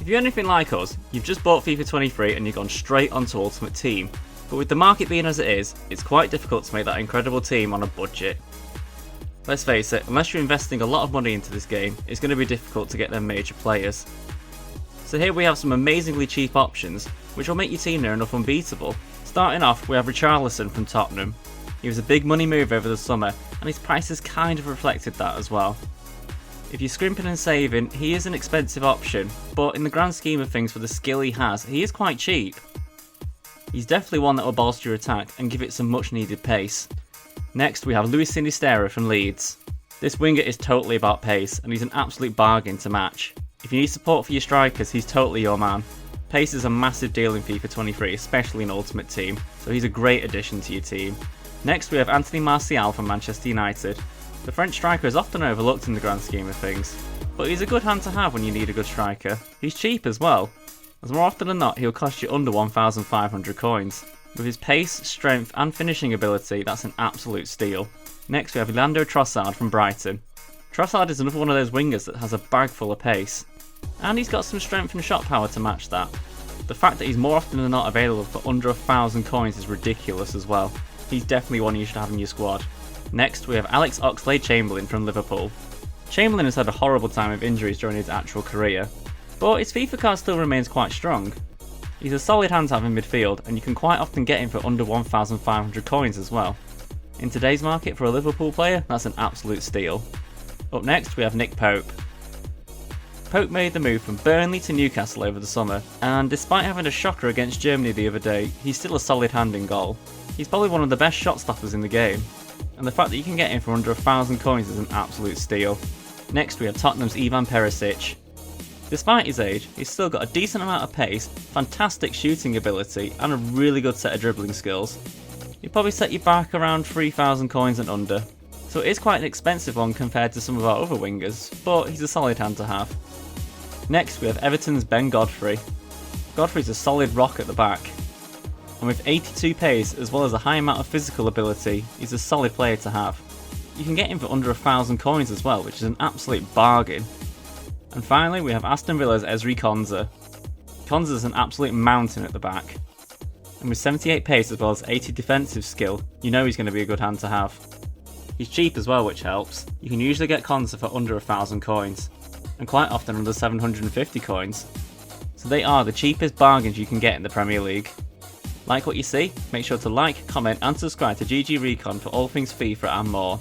If you're anything like us, you've just bought FIFA 23 and you've gone straight onto Ultimate Team. But with the market being as it is, it's quite difficult to make that incredible team on a budget. Let's face it, unless you're investing a lot of money into this game, it's going to be difficult to get them major players. So here we have some amazingly cheap options, which will make your team near enough unbeatable. Starting off, we have Richarlison from Tottenham. He was a big money move over the summer, and his prices kind of reflected that as well. If you're scrimping and saving, he is an expensive option, but in the grand scheme of things for the skill he is quite cheap. He's definitely one that will bolster your attack and give it some much needed pace. Next we have Sinisterra from Leeds. This winger is totally about pace, and he's an absolute bargain to match. If you need support for your strikers, he's totally your man. Pace is a massive deal in FIFA 23, especially in Ultimate Team, so he's a great addition to your team. Next we have Anthony Martial from Manchester United. The French striker is often overlooked in the grand scheme of things, but he's a good hand to have when you need a good striker. He's cheap as well, as more often than not he'll cost you under 1,500 coins. With his pace, strength and finishing ability, that's an absolute steal. Next we have Trossard from Brighton. Trossard is another one of those wingers that has a bag full of pace, and he's got some strength and shot power to match that. The fact that he's more often than not available for under 1,000 coins is ridiculous as well. He's definitely one you should have in your squad. Next we have Oxlade-Chamberlin from Liverpool. Chamberlain has had a horrible time of injuries during his actual career, but his FIFA card still remains quite strong. He's a solid hand to have in midfield, and you can quite often get him for under 1,500 coins as well. In today's market for a Liverpool player, that's an absolute steal. Up next we have Nick Pope. Pope made the move from Burnley to Newcastle over the summer, and despite having a shocker against Germany the other day, he's still a solid hand in goal. He's probably one of the best shot stoppers in the game, and the fact that you can get him for under 1,000 coins is an absolute steal. Next we have Tottenham's Peresic. Despite his age, he's still got a decent amount of pace, fantastic shooting ability and a really good set of dribbling skills. He'd probably set you back around 3,000 coins and under, so it is quite an expensive one compared to some of our other wingers, but he's a solid hand to have. Next we have Everton's Godfrey. Godfrey's a solid rock at the back, and with 82 pace as well as a high amount of physical ability, he's a solid player to have. You can get him for under 1,000 coins as well, which is an absolute bargain. And finally we have Aston Villa's Konsa. Konsa's an absolute mountain at the back, and with 78 pace as well as 80 defensive skill, you know he's going to be a good hand to have. He's cheap as well, which helps. You can usually get Konsa for under 1,000 coins, and quite often under 750 coins. So they are the cheapest bargains you can get in the Premier League. Like what you see? Make sure to like, comment and subscribe to GG Recon for all things FIFA and more.